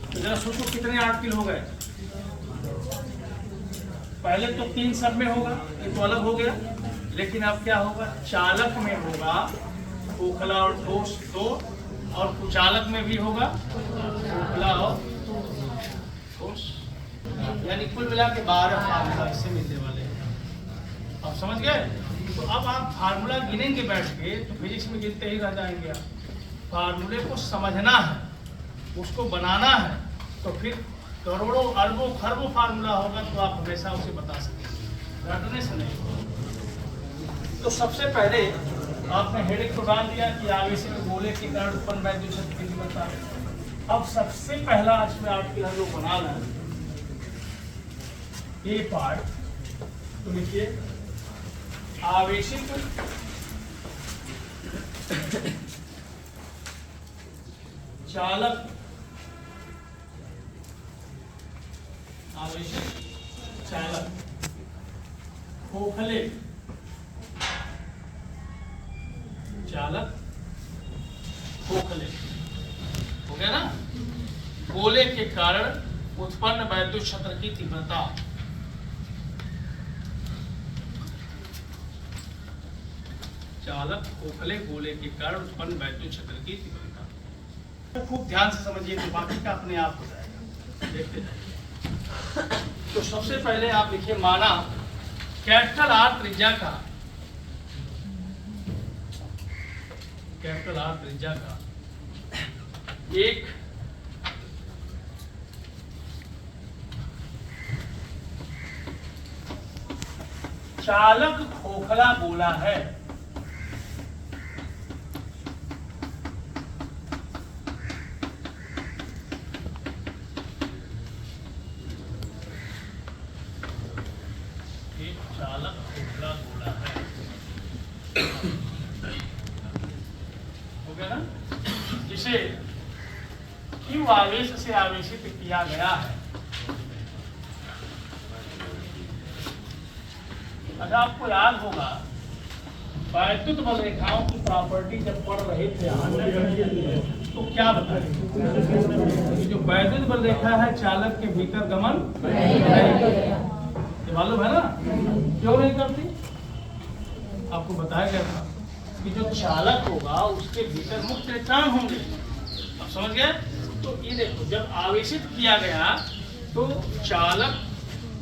तो जरा सोचो कितने आर्टिकल हो गए। पहले तो 3 सब में होगा, ये तो अलग हो गया, लेकिन अब क्या होगा, चालक में होगा खोखला और ठोस 2, और कुचालक में भी होगा खोखला और ठोस, यानी कुल मिला के 12 फार्मूला इससे मिलने वाले हैं। आप समझ गए? तो अब आप फार्मूला गिनेंगे बैठ के तो फिजिक्स में गिनते ही रह जाएंगे आप। फार्मूले को समझना है, उसको बनाना है, तो फिर करोड़ों अरबों खरबों फार्मूला होगा तो आप हमेशा उसे बता सकते, रटने से नहीं। तो सबसे पहले आपने हेडिंग तो डाल दिया कि आवेशित गोले के कारण उत्पन्न वैद्युत शक्ति की तीव्रता। अब सबसे पहला इसमें आपके यहाँ जो बनाना है ये पार्ट, तो लिखिए आवेशित चालक, आवेशित चालक खोखले चालक खोखले, हो गया ना, गोले के कारण उत्पन्न वैद्युत क्षेत्र की तीव्रता। चालक खोखले गोले के कारण उत्पन्न वैद्युत क्षेत्र की तीव्रता। तो खूब ध्यान से समझिए, तो बाकी का अपने आप हो जाएगा, देखते जाइए। तो सबसे पहले आप लिखिए, माना कैपिटल आर त्रिज्या का, कैपिटल आर त्रिज्या का एक चालक खोखला गोला है। एक चालक खोखला गोला है, हो गया ना, जिसे Q आवेश से आवेशित किया गया है। अच्छा, आपको याद होगा वैद्युत बल रेखाओं की प्रॉपर्टी जब पढ़ रहे थे तो क्या बताएं, जो वैद्युत बल रेखा है चालक के भीतर गमन नहीं करती, मालूम है ना, क्यों नहीं करती? आपको बताया गया था कि जो चालक होगा उसके भीतर मुक्त इलेक्ट्रॉन होंगे। आप समझ गए? तो ये देखो, जब आवेशित किया गया तो चालक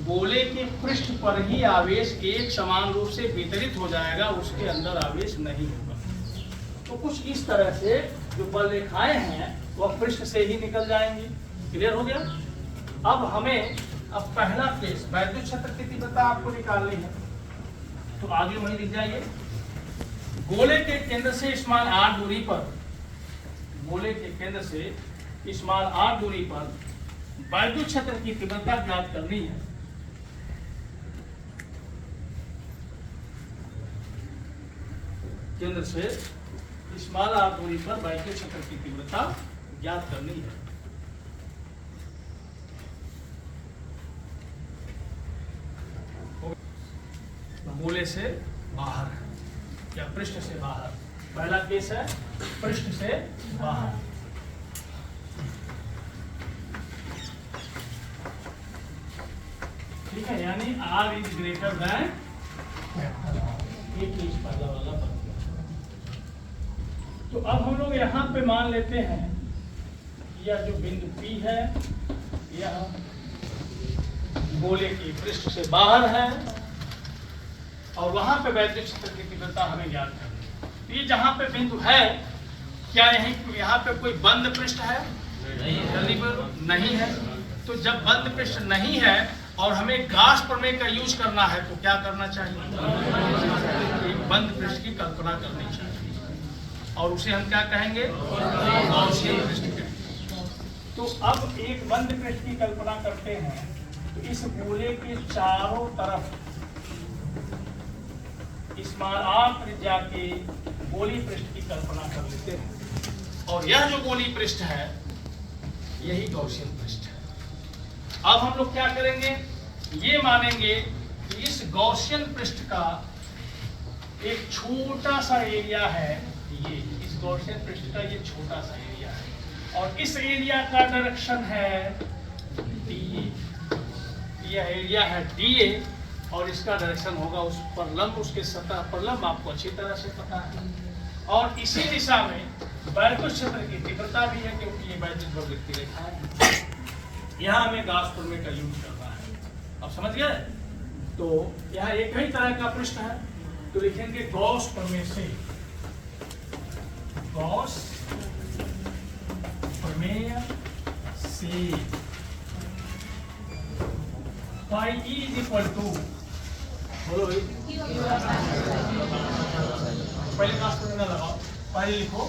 गोले के पृष्ठ पर ही आवेश एक समान रूप से वितरित हो जाएगा, उसके अंदर आवेश नहीं होगा। तो कुछ इस तरह से जो बल रेखाएं हैं वह पृष्ठ से ही निकल जाएंगी। क्लियर हो गया? अब हमें पहला केस वैद्युत क्षेत्र की तीव्रता आपको निकालनी है, तो आगे वही लिख जाइए, गोले के केंद्र से स्मॉल r दूरी पर, गोले के केंद्र से स्मॉल r दूरी पर वैद्युत क्षेत्र की तीव्रता ज्ञात करनी है। केंद्र से स्मॉल r दूरी पर वैद्युत क्षेत्र की तीव्रता ज्ञात करनी है। गोले से बाहर या पृष्ठ से बाहर, पहला केस है पृष्ठ से बाहर। ठीक है, यानी R इज ग्रेटर देन, ये केस पहला वाला बन गया। तो अब हम लोग यहाँ पे मान लेते हैं यह जो बिंदु P है यह गोले की पृष्ठ से बाहर है और वहां पे वैद्युत क्षेत्र की तीव्रता हमें ज्ञात करनी है। ये जहां पे बिंदु है, क्या यहाँ पे कोई बंद पृष्ठ है? नहीं है। तो जब बंद पृष्ठ नहीं है और हमें गाउस प्रमेय का यूज करना है तो क्या करना चाहिए? एक बंद पृष्ठ की कल्पना करनी चाहिए और उसे हम क्या कहेंगे? गाउसियन पृष्ठ कहेंगे। तो अब एक बंद पृष्ठ की कल्पना करते हैं, तो इस गोले के चारों तरफ स्मॉल r त्रिज्या के गोली पृष्ठ की कल्पना कर लेते हैं और यह जो गोली पृष्ठ है यही गॉसियन पृष्ठ है। अब हम लोग क्या करेंगे, ये मानेंगे कि इस गॉसियन पृष्ठ का एक छोटा सा एरिया है, ये इस गॉसियन पृष्ठ का ये छोटा सा एरिया है और इस एरिया का डायरेक्शन है DA। यह एरिया है DA और इसका डायरेक्शन होगा उस पर लंब, उसके सतह पर लंब, आपको अच्छी तरह से पता है। और इसी दिशा में वैद्युत क्षेत्र की तीव्रता भी है, क्योंकि ये वैद्युत प्रवृत्ति रेखा है। यहाँ हमें गॉस प्रमेय का यूज करना है। अब समझ गए? तो यहाँ एक ही तरह का पृष्ठ है, तो लिखेंगे गॉस प्रमेय से, गॉस प्रमेय से phi E is equal to, बोलो भाई, पहले गॉस प्रमेय ना लगाओ, पहले लिखो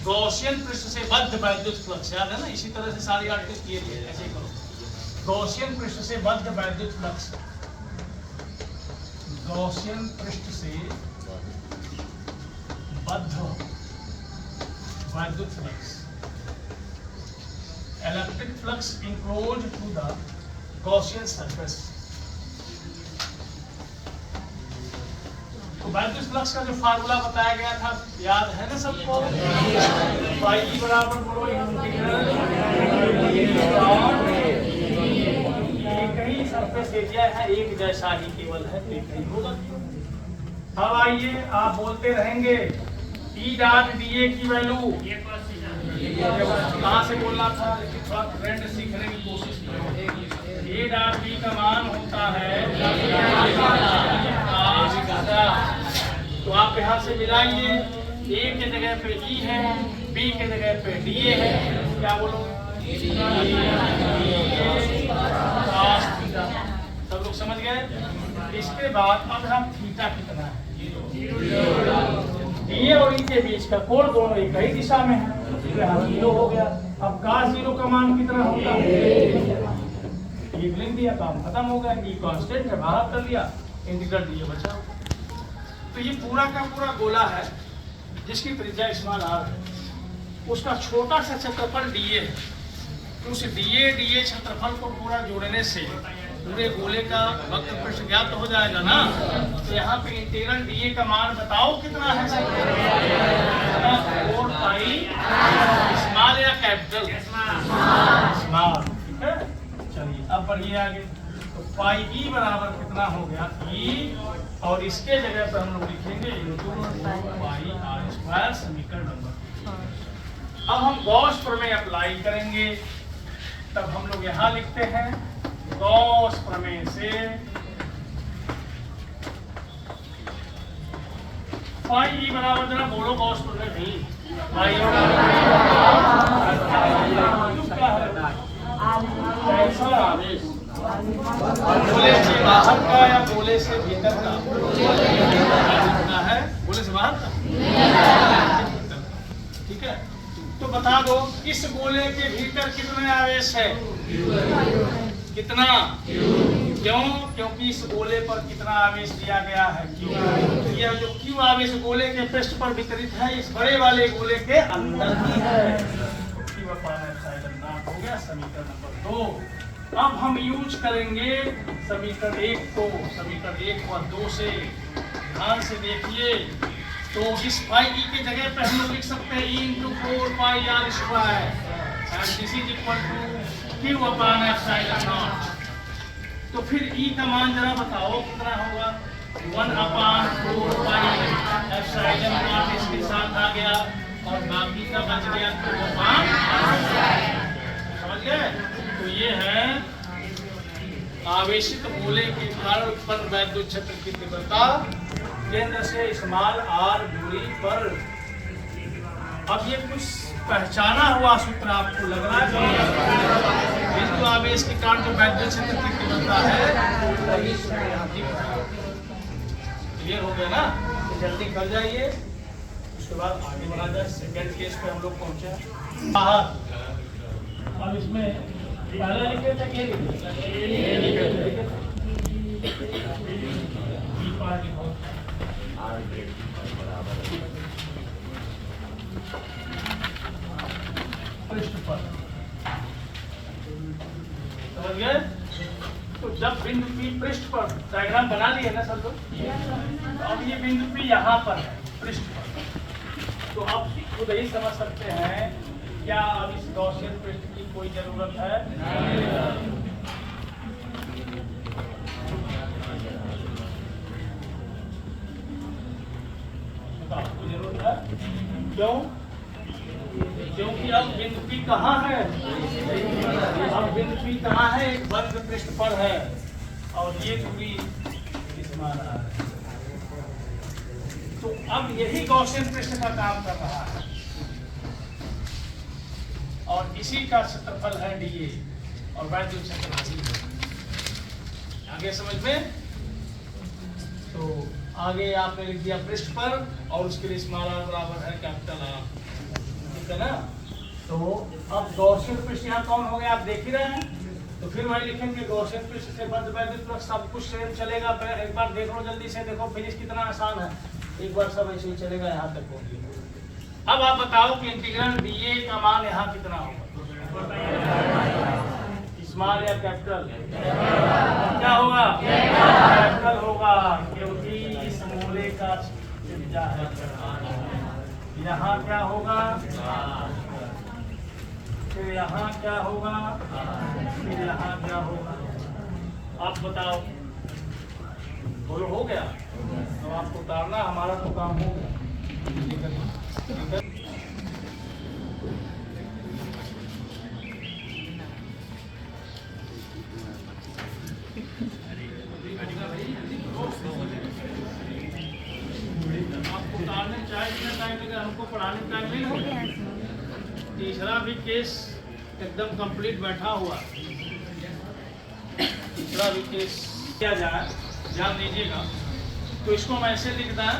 गॉसियन पृष्ठ से बद्ध वैद्युत फ्लक्स। याद है ना? इसी तरह से सारी आर्टिस्ट किए थे, ऐसे ही करो। गॉसियन पृष्ठ से बद्ध वैद्युत फ्लक्स, गॉसियन पृष्ठ से बद्ध वैद्युत flux, electric flux enclose to the Gaussian surface. तो वैद्युत फ्लक्स का जो फार्मूला बताया गया था याद है ना सबको? पाई ई बराबर बोलो इंटीग्रल एक ही सरफेस एरिया है, एक जैसा ही केवल है, एक ही होगा। अब आइए आप बोलते रहेंगे ई डॉट DA की वैल्यू कहाँ से बोलना था, थोड़ा ट्रेंड सीखने की कोशिश करो। ए डॉट बी का मान होता है, तो आप यहाँ से मिलाइए, ए के जगह पे ई है, बी के जगह पे DA है, क्या बोलोगे? सब लोग समझ गए? इसके बाद अब हम थीटा कितना है, DA और ई के बीच का कोण दोनों एक ही दिशा में है, तो 0 हो गया। अब cos 0 का मान कितना होता है? एक लिख दिया, काम खत्म हो गया। ई कांस्टेंट है, बाहर कर लिया, इंटीग्रल DA बचा। तो ये पूरा का पूरा गोला है जिसकी त्रिज्या स्मॉल r है, उसका छोटा सा क्षेत्रफल DA है। उस DA क्षेत्रफल को पूरा जोड़ने से पूरे गोले का वक्र पृष्ठ ज्ञात हो जाएगा ना। तो यहाँ पे इंटीग्रल DA का मान बताओ कितना है? 4 पाई स्मॉल या कैपिटल स्मॉल, ठीक है। चलिए अब बढ़िए आगे। तो पाई ई बराबर कितना हो गया? ई, और इसके जगह पे हम लोग लिखेंगे पाई आर स्क्वायर, समीकरण नंबर। अब हम गॉस प्रमेय अप्लाई करेंगे, तब हम लोग यहाँ लिखते हैं गॉस प्रमेय से पाई ई बराबर, जरा बोलो गॉस प्रमेय भी, पाई कैसा आवेश, गोले से बाहर का या गोले से भीतर का? कितना है? गोले से बाहर का, ठीक है। तो बता दो इस गोले के भीतर कितने आवेश है? कितना? क्यों? क्योंकि इस गोले पर कितना आवेश दिया गया है? Q। यह जो Q आवेश गोले के पृष्ठ पर वितरित है, इस बड़े वाले गोले के अंदर ही है। हो गया समीकरण नंबर 2। अब हम यूज करेंगे समीकरण 1 को, समीकरण 1 और 2 से। ध्यान से देखिए, तो इस पाई ई के जगह पे हम लोग लिख सकते हैं E × 4 pi r square, and this is equal to Q upon epsilon naught. तो फिर E का मान जरा बताओ कितना होगा? 1 अपॉन 4 पाई एप्सिलॉन नॉट इसके साथ आ गया, और बाकी का बच गया 2 अपॉन। समझ गए? तो ये है आवेशित गोले के कारण उत्पन्न वैद्युत क्षेत्र की तीव्रता केंद्र से स्मॉल r दूरी पर। अब ये कुछ पहचाना हुआ सूत्र आपको लग रहा है, बिंदु आवेश के कारण जो वैद्युत क्षेत्र की तीव्रता है, क्लियर हो गया ना? तो जल्दी कर जाइए, उसके बाद आगे बढ़ा जाए। सेकंड केस पे हम लोग पहुंचे बाहर। अब इसमें पहले लिखे थे ये पृष्ठ पर, समझ गए? तो जब बिंदु P पृष्ठ पर, डायग्राम बना लिए ना सब लोग? तो अब ये बिंदु P यहाँ पर है पृष्ठ पर, तो आप खुद ही समझ सकते हैं क्या अब इस गॉसियन पृष्ठ की कोई जरूरत है? नहीं। आपको जरूरत है, क्यों? क्योंकि अब बिंदु P कहाँ है? अब बिंदु P कहाँ है? एक बंद पृष्ठ पर है और ये दूरी इसमें आ रहा है। तो अब यही गॉसियन पृष्ठ का काम कर रहा है और इसी का क्षेत्रफल है dA और वैद्युत क्षेत्र है। आगे समझ में? तो आगे आपने लिख दिया पृष्ठ पर और उसके लिए स्मॉल r बराबर है कैपिटल R, ठीक है ना? तो अब गॉसियन पृष्ठ यहाँ कौन हो गया आप देख ही रहे हैं, तो फिर वही लिखेंगे गॉसियन पृष्ठ से बद्ध वैद्युत फ्लक्स सब कुछ सेम चलेगा। एक बार देख लो जल्दी से, देखो फिनिश कितना आसान है, एक बार सब ऐसे ही चलेगा यहाँ तक होगी। अब आप बताओ कि इंटीग्रल dA का मान यहाँ कितना होगा? स्मॉल या कैपिटल? क्या होगा? कैपिटल होगा, क्योंकि इस मूले का त्रिज्या है। यहाँ क्या होगा? फिर यहाँ क्या होगा? फिर यहाँ क्या होगा? आप बताओ, बोलो हो गया? तो आपको उतारना, हमारा तो काम हो गया। ठीक है, ठीक है। आपको उतारने चाहे कितना टाइम लगेगा, हमको पढ़ाने टाइम नहीं लगेगा। तीसरा भी केस एकदम कंप्लीट बैठा हुआ। तीसरा भी केस किया जाए, ध्यान दीजिएगा। तो इसको हम ऐसे लिखता है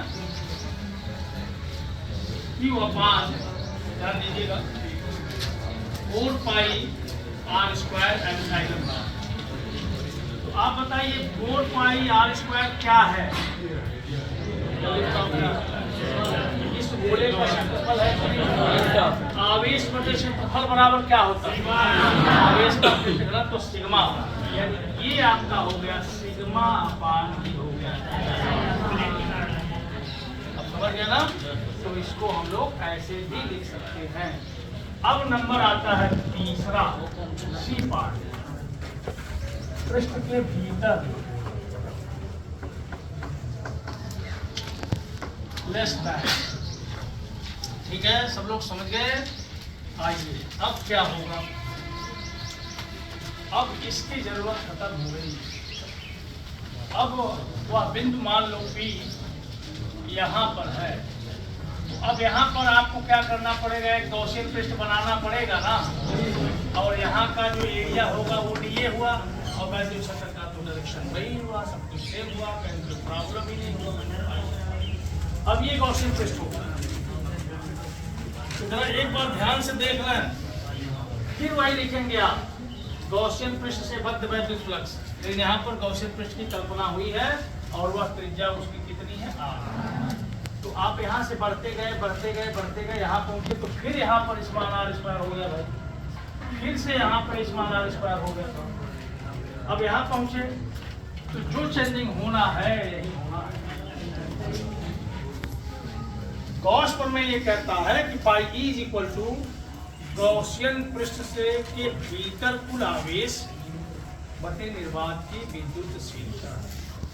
Q अपान, ध्यान दीजिएगा, 4 pi R square epsilon naught. तो आप बताइए 4 पाई R स्क्वायर क्या है? इस गोले का क्षेत्रफल है, आवेश बटे क्षेत्रफल बराबर क्या होता है? आवेश का घनत्व तो सिग्मा, यानी ये आपका हो गया सिग्मा अपान V हो गया। अब समझ गया ना? तो इसको हम लोग ऐसे भी लिख सकते हैं। अब नंबर आता है तीसरा, सी पार्ट, पृष्ठ के भीतर लेस दैन। ठीक है, सब लोग समझ गए? आइए अब क्या होगा? अब इसकी जरूरत खत्म हो गई। अब वह बिंदु मान लो P यहाँ पर है, अब यहाँ पर आपको क्या करना पड़ेगा? एक गॉसियन पृष्ठ बनाना पड़ेगा ना, और यहाँ का जो एरिया होगा वो dA हुआ और वैद्युत क्षेत्र का तो डायरेक्शन वही हुआ, सब कुछ सेम हुआ, कहीं कोई प्रॉब्लम ही नहीं हुआ। अब ये गॉसियन पृष्ठ होगा, तो जरा एक बार ध्यान से देख लें, फिर वही लिखेंगे आप गॉसियन पृष्ठ से बद्ध वैद्युत फ्लक्स। लेकिन यहाँ पर गॉसियन पृष्ठ की कल्पना हुई है और वह त्रिज्या उसकी कितनी है? R। तो आप यहाँ से बढ़ते गए बढ़ते गए बढ़ते गए, यहाँ पहुंचे तो फिर यहाँ पर स्मॉल r स्क्वायर हो गया भाई, फिर से यहाँ पर स्मॉल r स्क्वायर हो गया। अब यहाँ पहुंचे तो जो चेंजिंग होना है यही होना है। गॉस पर में ये कहता है कि pi E is equal to Gaussian पृष्ठ से के भीतर कुल आवेश बटे निर्वात की विद्युतशीलता।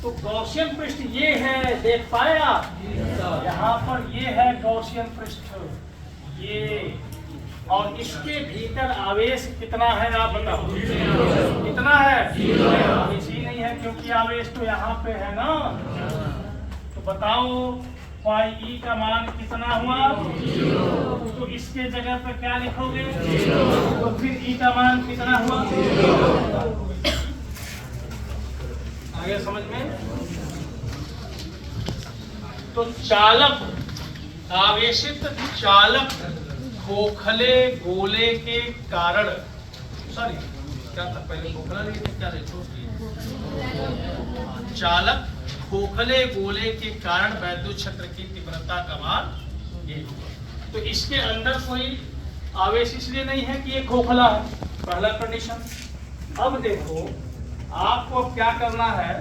तो गॉसियन पृष्ठ ये है, देख पाए आप? यहाँ पर ये है गॉसियन पृष्ठ, ये, और इसके भीतर आवेश कितना है आप बताओ? कितना है? इसी नहीं है, क्योंकि आवेश तो यहाँ पे है ना। तो बताओ पाई E का मान कितना हुआ? तो इसके जगह पर क्या लिखोगे? तो फिर E का मान कितना हुआ? आगे समझ में? तो चालक, आवेशित चालक खोखले गोले के कारण, सॉरी क्या था पहले, खोखला नहीं था क्या? चालक खोखले गोले के कारण वैद्युत क्षेत्र की तीव्रता का मान ये होगा। तो इसके अंदर कोई आवेश इसलिए नहीं है कि ये खोखला है, पहला कंडीशन। अब देखो आपको क्या करना है,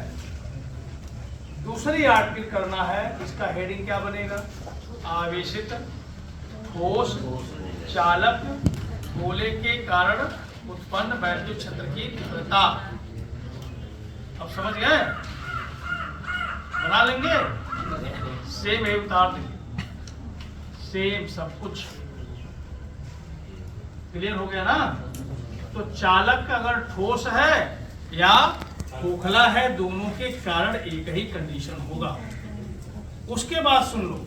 दूसरी आर्टिकल करना है। इसका हेडिंग क्या बनेगा? आवेशित ठोस चालक गोले के कारण उत्पन्न वैद्युत क्षेत्र की तीव्रता। अब समझ गए? बना लेंगे, सेम है, उतार देंगे, सेम सब कुछ क्लियर हो गया ना। तो चालक अगर ठोस है या खोखला है, दोनों के कारण एक ही कंडीशन होगा। उसके बाद सुन लो,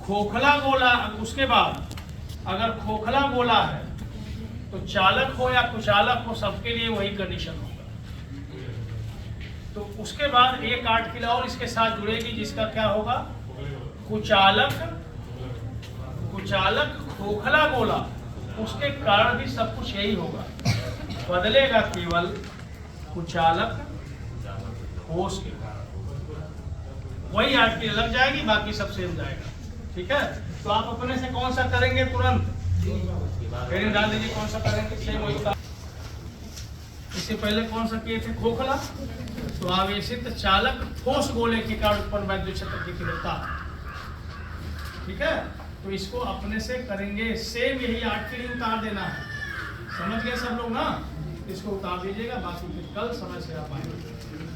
खोखला गोला, उसके बाद अगर खोखला गोला है तो चालक हो या कुचालक हो, सबके लिए वही कंडीशन होगा। तो उसके बाद एक 8 किलो और इसके साथ जुड़ेगी, जिसका क्या होगा, कुचालक खोखला गोला, उसके कारण भी सब कुछ यही होगा, बदलेगा केवल कुचालक ठोस के कारण। वही 8 किलो लग जाएगी, बाकी सब सेम जाएगा। ठीक है, तो आप अपने से कौन सा करेंगे, तुरंत हेडिंग डाल दीजिए, कौन सा करेंगे, सेम वही था। इससे पहले कौन सा किए थे, खोखला। तो आवेशित चालक ठोस गोले के कारण उत्पन्न वैद्युत क्षेत्र की तीव्रता। ठीक है, तो इसको अपने से करेंगे, सेम यही 8 के लिए उतार देना है। समझ गए सब लोग ना? इसको उतार दीजिएगा, बाकी फिर कल समय से आप आएंगे।